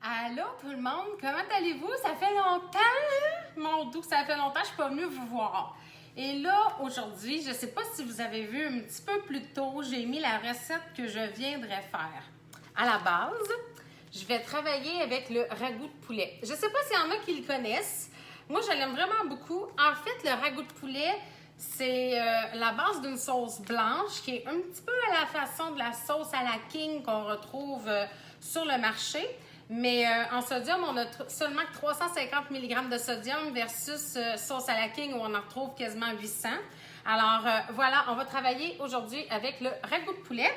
Allô tout le monde, comment allez-vous? Ça fait longtemps, hein? Mon doux, ça fait longtemps que je suis pas venue vous voir. Et là, aujourd'hui, je sais pas si vous avez vu un petit peu plus tôt, j'ai mis la recette que je viendrais faire. À la base, je vais travailler avec le ragoût de poulet. Je sais pas s'il y en a qui le connaissent. Moi, je l'aime vraiment beaucoup. En fait, le ragoût de poulet, c'est la base d'une sauce blanche qui est un petit peu à la façon de la sauce à la King qu'on retrouve sur le marché. Mais en sodium, on a seulement 350 mg de sodium versus sauce à la King où on en retrouve quasiment 800. Alors voilà, on va travailler aujourd'hui avec le ragoût de poulet.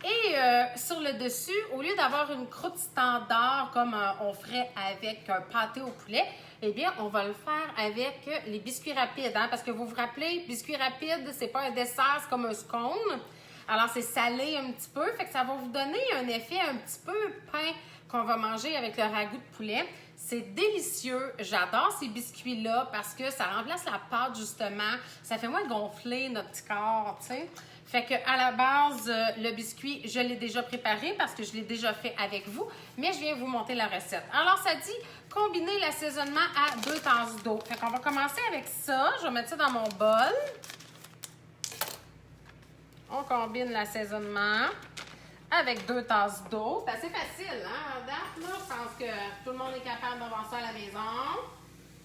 Et sur le dessus, au lieu d'avoir une croûte standard comme on ferait avec un pâté au poulet, eh bien, on va le faire avec les biscuits rapides. Hein? Parce que vous vous rappelez, biscuits rapides, c'est pas un dessert, c'est comme un scone. Alors, c'est salé un petit peu, fait que ça va vous donner un effet un petit peu pain qu'on va manger avec le ragoût de poulet. C'est délicieux. J'adore ces biscuits-là parce que ça remplace la pâte, justement. Ça fait moins gonfler notre petit corps, tu sais. Fait que à la base, le biscuit, je l'ai déjà préparé parce que je l'ai déjà fait avec vous, mais je viens vous montrer la recette. Alors, ça dit combiner l'assaisonnement à 2 tasses d'eau. Fait qu'on va commencer avec ça. Je vais mettre ça dans mon bol. On combine l'assaisonnement avec 2 tasses d'eau. C'est assez facile, hein, à date, là. Je pense que tout le monde est capable d'avoir ça à la maison.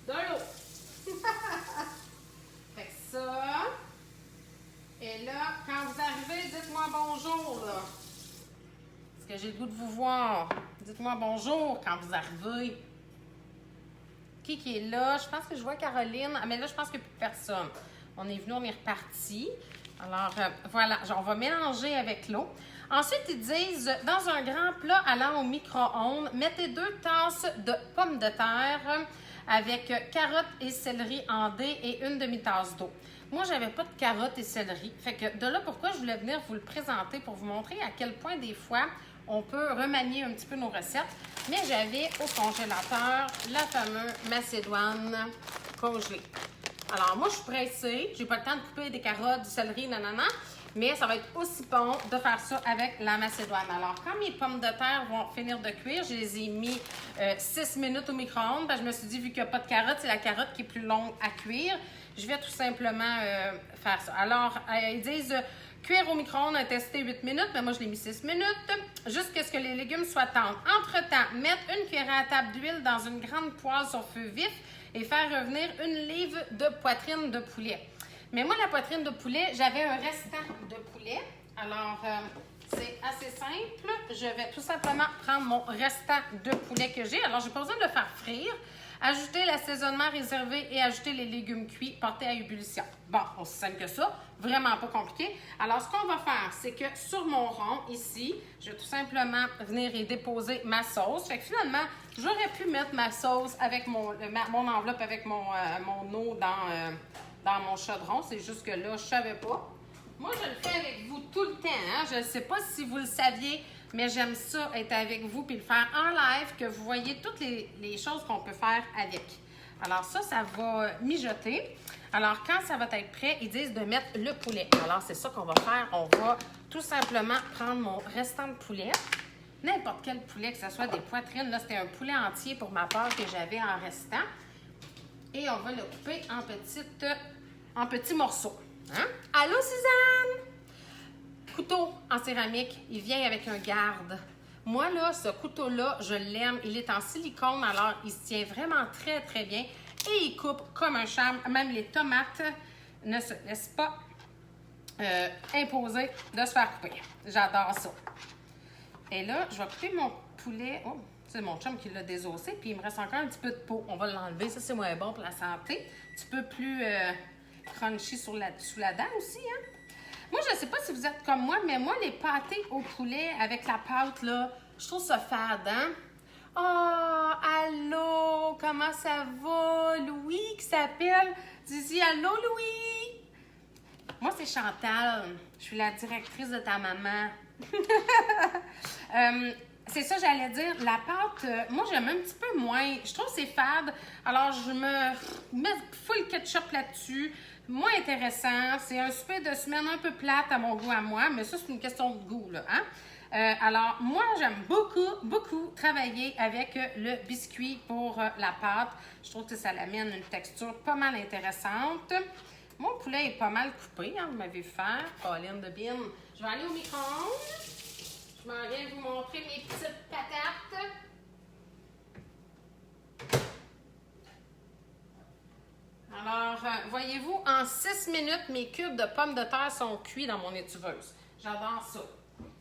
De l'eau. Fait que ça. Et là, quand vous arrivez, dites-moi bonjour, là. Parce que j'ai le goût de vous voir. Dites-moi bonjour quand vous arrivez. Qui est là? Je pense que je vois Caroline. Ah, mais là, je pense qu'il n'y a plus personne. On est venu, on est reparti. Alors, voilà, on va mélanger avec l'eau. Ensuite, ils disent, dans un grand plat allant au micro-ondes, mettez 2 tasses de pommes de terre avec carottes et céleri en dés et 1 demi-tasse d'eau. Moi, j'avais pas de carottes et céleri. Fait que de là, pourquoi je voulais venir vous le présenter pour vous montrer à quel point, des fois, on peut remanier un petit peu nos recettes. Mais j'avais au congélateur la fameuse macédoine congelée. Alors, moi, je suis pressée. J'ai pas le temps de couper des carottes, du céleri, nanana. Mais ça va être aussi bon de faire ça avec la macédoine. Alors, quand mes pommes de terre vont finir de cuire, je les ai mis 6 minutes au micro-ondes. Je me suis dit, vu qu'il n'y a pas de carotte, c'est la carotte qui est plus longue à cuire. Je vais tout simplement faire ça. Alors, ils disent cuire au micro-ondes, tester 8 minutes. Mais moi, je l'ai mis 6 minutes. Jusqu'à ce que les légumes soient tendres. Entre-temps, mettre une cuillère à table d'huile dans une grande poêle sur feu vif et faire revenir 1 livre de poitrine de poulet. Mais moi, la poitrine de poulet, j'avais un restant de poulet. Alors, c'est assez simple. Je vais tout simplement prendre mon restant de poulet que j'ai. Alors, j'ai pas besoin de le faire frire. Ajouter l'assaisonnement réservé et ajouter les légumes cuits portés à ébullition. Bon, aussi simple que ça. Vraiment pas compliqué. Alors, ce qu'on va faire, c'est que sur mon rond, ici, je vais tout simplement venir y déposer ma sauce. Fait que finalement, j'aurais pu mettre ma sauce avec mon enveloppe avec mon eau dans mon chaudron. C'est juste que là, je savais pas. Moi, je le fais avec vous tout le temps. Hein? Je ne sais pas si vous le saviez, mais j'aime ça, être avec vous puis le faire en live, que vous voyez toutes les choses qu'on peut faire avec. Alors ça va mijoter. Alors, quand ça va être prêt, ils disent de mettre le poulet. Alors, c'est ça qu'on va faire. On va tout simplement prendre mon restant de poulet. N'importe quel poulet, que ce soit des poitrines. Là, c'était un poulet entier pour ma part que j'avais en restant. Et on va le couper en petits morceaux. Hein? Allô, Suzanne? Couteau en céramique, il vient avec un garde. Moi, là, ce couteau-là, je l'aime. Il est en silicone, alors il se tient vraiment très, très bien. Et il coupe comme un charme. Même les tomates ne se laissent pas imposer de se faire couper. J'adore ça. Et là, je vais couper mon poulet. Oh, c'est mon chum qui l'a désossé. Puis il me reste encore un petit peu de peau. On va l'enlever. Ça, c'est moins bon pour la santé. Un petit peu plus crunchy sous la dent aussi, hein? Moi, je ne sais pas si vous êtes comme moi, mais moi, les pâtés au poulet avec la pâte, là, je trouve ça fade, hein? Oh, allô, comment ça va? Louis qui s'appelle. Dis allô, Louis? Moi, c'est Chantal. Je suis la directrice de ta maman. C'est ça, j'allais dire. La pâte, moi, j'aime un petit peu moins. Je trouve que c'est fade. Alors, je me mets full ketchup là-dessus. Moins intéressant. C'est un souper de semaine un peu plate à mon goût à moi, mais ça, c'est une question de goût, là. Hein? Alors, moi, j'aime beaucoup travailler avec le biscuit pour la pâte. Je trouve que ça l'amène une texture pas mal intéressante. Mon poulet est pas mal coupé, hein, vous m'avez vu faire. Pauline de Bin. Je vais aller au micro-ondes. Je m'en viens vous montrer mes petites patates. Alors, voyez-vous, en 6 minutes, mes cubes de pommes de terre sont cuits dans mon étuveuse. J'adore ça.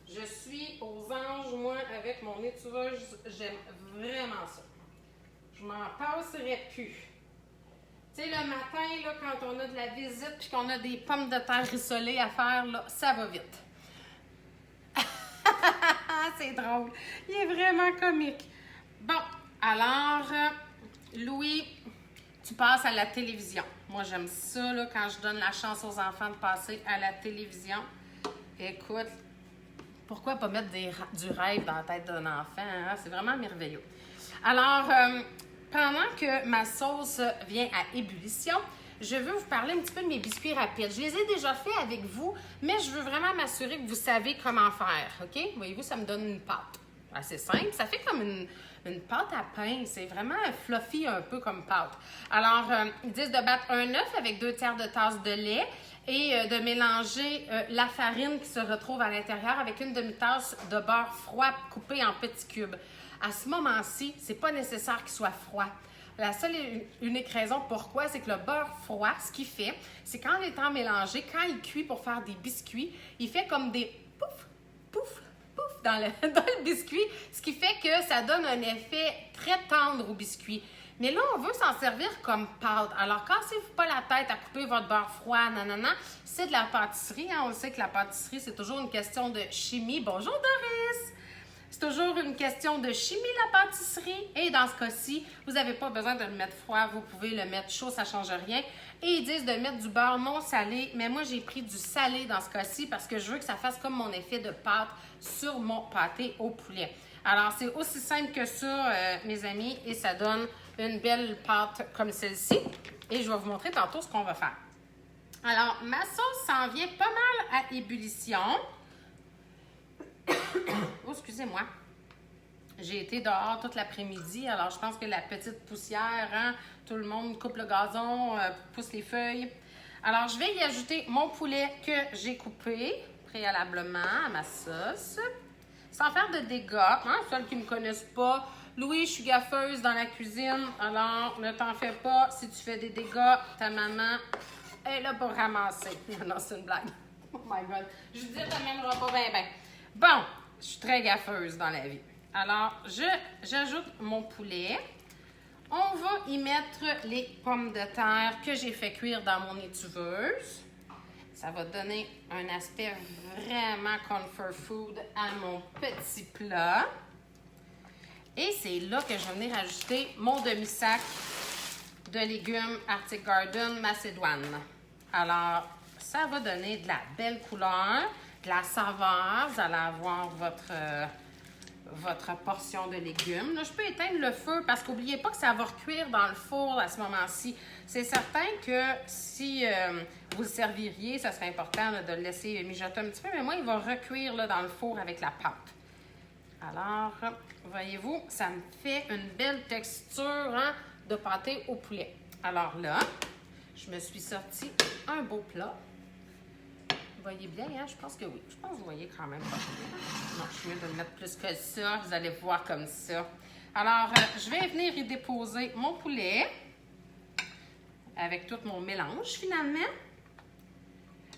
Je suis aux anges, moi, avec mon étuveuse. J'aime vraiment ça. Je m'en passerai plus. Tu sais, le matin, là, quand on a de la visite puis qu'on a des pommes de terre rissolées à faire, là, ça va vite. C'est drôle. Il est vraiment comique. Bon, alors, Louis, tu passes à la télévision. Moi, j'aime ça, là, quand je donne la chance aux enfants de passer à la télévision. Écoute, pourquoi pas mettre du rêve dans la tête d'un enfant? Hein? C'est vraiment merveilleux. Alors, pendant que ma sauce vient à ébullition, je veux vous parler un petit peu de mes biscuits rapides. Je les ai déjà faits avec vous, mais je veux vraiment m'assurer que vous savez comment faire. OK? Voyez-vous, ça me donne une pâte. Assez simple. Ça fait comme une pâte à pain. C'est vraiment fluffy un peu comme pâte. Alors, ils disent de battre un œuf avec 2/3 de tasse de lait et de mélanger la farine qui se retrouve à l'intérieur avec une demi-tasse de beurre froid coupé en petits cubes. À ce moment-ci, c'est pas nécessaire qu'il soit froid. La seule et unique raison pourquoi, c'est que le beurre froid, ce qu'il fait, c'est qu'en étant mélangé, quand il cuit pour faire des biscuits, il fait comme des pouf, pouf, pouf dans le biscuit, ce qui fait que ça donne un effet très tendre au biscuit. Mais là, on veut s'en servir comme pâte. Alors, cassez-vous pas la tête à couper votre beurre froid, nanana. C'est de la pâtisserie, hein? On le sait que la pâtisserie, c'est toujours une question de chimie. Bonjour Doris! C'est toujours une question de chimie, la pâtisserie. Et dans ce cas-ci, vous n'avez pas besoin de le mettre froid. Vous pouvez le mettre chaud, ça ne change rien. Et ils disent de mettre du beurre non salé. Mais moi, j'ai pris du salé dans ce cas-ci parce que je veux que ça fasse comme mon effet de pâte sur mon pâté au poulet. Alors, c'est aussi simple que ça, mes amis. Et ça donne une belle pâte comme celle-ci. Et je vais vous montrer tantôt ce qu'on va faire. Alors, ma sauce s'en vient pas mal à ébullition. Oh, excusez-moi. J'ai été dehors toute l'après-midi, alors je pense que la petite poussière, hein, tout le monde coupe le gazon, pousse les feuilles. Alors, je vais y ajouter mon poulet que j'ai coupé préalablement à ma sauce, sans faire de dégâts. Hein, celles qui ne me connaissent pas, Louis, je suis gaffeuse dans la cuisine, alors ne t'en fais pas. Si tu fais des dégâts, ta maman est là pour ramasser. Non, c'est une blague. Oh my God. Je dis, ça ne mènera pas bien. Bon, je suis très gaffeuse dans la vie. Alors, j'ajoute mon poulet. On va y mettre les pommes de terre que j'ai fait cuire dans mon étuveuse. Ça va donner un aspect vraiment comfort food à mon petit plat. Et c'est là que je vais venir ajouter mon demi-sac de légumes Arctic Garden Macédoine. Alors, ça va donner de la belle couleur, de la saveur. Vous allez avoir votre portion de légumes. Là, je peux éteindre le feu parce qu'oubliez pas que ça va recuire dans le four à ce moment-ci. C'est certain que si vous le serviriez, ça serait important là, de le laisser mijoter un petit peu, mais moi, il va recuire là, dans le four avec la pâte. Alors, voyez-vous, ça me fait une belle texture hein, de pâté au poulet. Alors là, je me suis sorti un beau plat. Vous voyez bien, hein? Je pense que oui. Je pense que vous voyez quand même pas bien. Non, je suis mieux de le mettre plus que ça. Vous allez voir comme ça. Alors, je vais venir y déposer mon poulet avec tout mon mélange, finalement.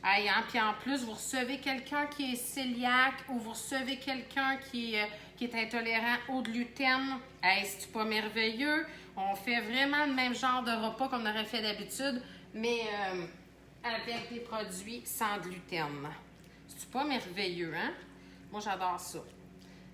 Hey, hein? Puis en plus, vous recevez quelqu'un qui est cœliaque ou vous recevez quelqu'un qui est intolérant au gluten. Hey, c'est pas merveilleux? On fait vraiment le même genre de repas qu'on aurait fait d'habitude, mais avec des produits sans gluten. C'est pas merveilleux, hein? Moi, j'adore ça.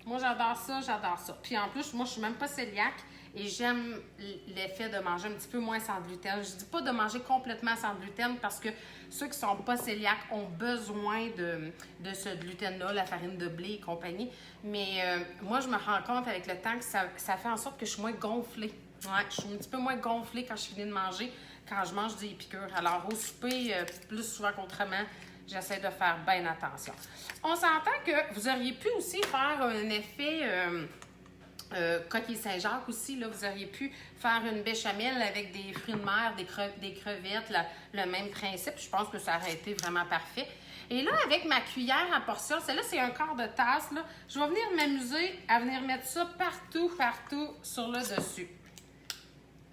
Moi, j'adore ça, j'adore ça. Puis en plus, moi, je suis même pas cœliaque et j'aime l'effet de manger un petit peu moins sans gluten. Je dis pas de manger complètement sans gluten parce que ceux qui sont pas cœliaques ont besoin de ce gluten-là, la farine de blé et compagnie. Mais moi, je me rends compte avec le temps que ça fait en sorte que je suis moins gonflée. Ouais, je suis un petit peu moins gonflée quand je finis de manger, quand je mange des piqûres. Alors, au souper, plus souvent qu'autrement, j'essaie de faire bien attention. On s'entend que vous auriez pu aussi faire un effet coquille Saint-Jacques aussi. Là, vous auriez pu faire une béchamel avec des fruits de mer, des crevettes, le même principe. Je pense que ça aurait été vraiment parfait. Et là, avec ma cuillère à portion, celle-là, c'est un quart de tasse, là, je vais venir m'amuser à venir mettre ça partout sur le dessus.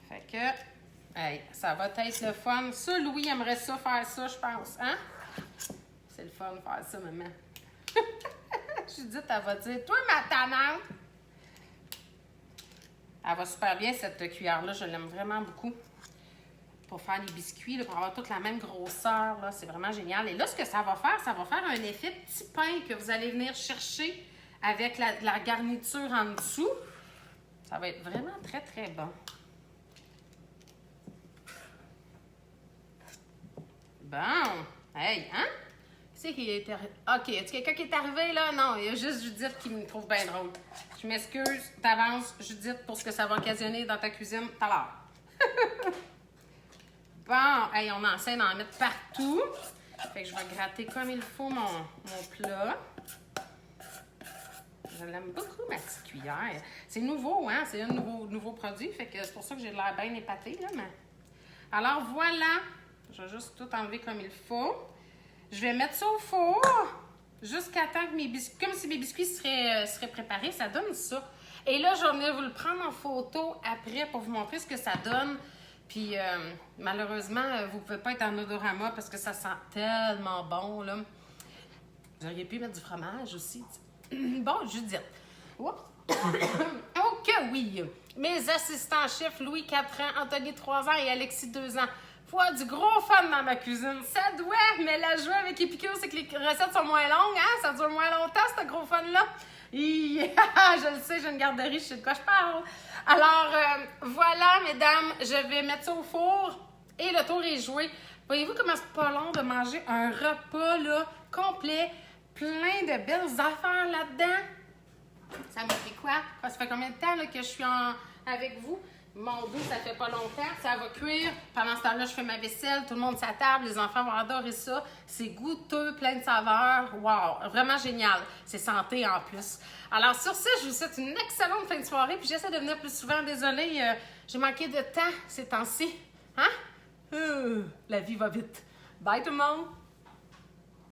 Fait que, hey, ça va être le fun. Ça, Louis aimerait ça faire ça, je pense. Hein? C'est le fun de faire ça, maman. Judith, elle va dire, toi, ma tanante. Elle va super bien, cette cuillère-là. Je l'aime vraiment beaucoup. Pour faire les biscuits, là, pour avoir toute la même grosseur. C'est vraiment génial. Et là, ce que ça va faire un effet petit pain que vous allez venir chercher avec la garniture en dessous. Ça va être vraiment très, très bon. Bon. Hey, hein? Qui c'est qui est arrivé? OK, y a quelqu'un qui est arrivé, là? Non, il y a juste Judith qui me trouve bien drôle. Je m'excuse d'avance, Judith, pour ce que ça va occasionner dans ta cuisine tout à l'heure. Bon, hey, on essaie d'en mettre partout. Fait que je vais gratter comme il faut mon plat. Je l'aime beaucoup, ma petite cuillère. C'est nouveau, hein? C'est un nouveau produit. Fait que c'est pour ça que j'ai l'air bien épatée, là. Mais... Alors, voilà. Je vais juste tout enlever comme il faut. Je vais mettre ça au four jusqu'à temps que mes biscuits... Comme si mes biscuits seraient préparés, ça donne ça. Et là, je vais venir vous le prendre en photo après pour vous montrer ce que ça donne. Puis, malheureusement, vous ne pouvez pas être en odorama parce que ça sent tellement bon, là. Vous auriez pu mettre du fromage aussi. Bon, Judith. Oh que oui! Mes assistants chefs, Louis, 4 ans, Anthony, 3 ans et Alexis, 2 ans. Faut avoir du gros fun dans ma cuisine. Ça doit, mais la joie avec Epicure, c'est que les recettes sont moins longues, hein? Ça dure moins longtemps, ce gros fun-là. Je le sais, j'ai une garderie, je sais de quoi je parle. Alors, voilà, mesdames, je vais mettre ça au four et le tour est joué. Voyez-vous comment c'est pas long de manger un repas là, complet, plein de belles affaires là-dedans? Ça me fait quoi? Ça fait combien de temps là, que je suis avec vous? Mon Dieu, ça fait pas longtemps. Ça va cuire. Pendant ce temps-là, je fais ma vaisselle. Tout le monde s'attable. Les enfants vont adorer ça. C'est goûteux, plein de saveurs. Wow! Vraiment génial. C'est santé en plus. Alors, sur ce, je vous souhaite une excellente fin de soirée. Puis j'essaie de venir plus souvent. Désolée, j'ai manqué de temps ces temps-ci. Hein? La vie va vite. Bye tout le monde!